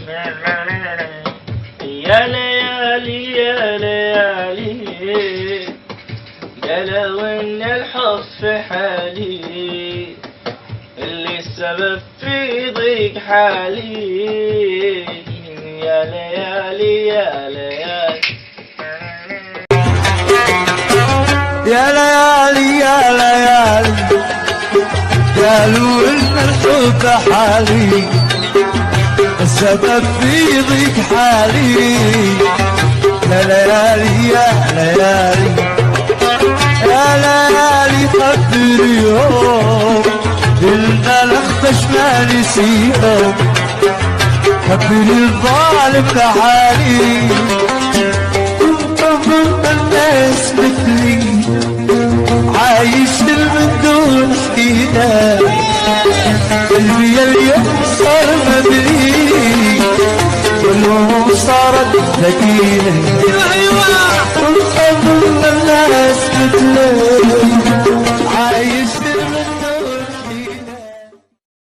يا ليالي يا ليالي قالوا ان الحب في حالي اللي السبب في ضيق حالي. يا ليالي يا ليالي يا ليالي يا ليالي قالوا ان الحب حالي السبب في ضيق حالي. يا ليالي يا ليالي يا ليالي خبر يوم إن الأخفش ما نسيهم خبر الظالم لحالي. الناس مثلي عايش من دون حكينا قلبي اليوم صار مبلي والهموم صارت ثقيلة. الناس مثلي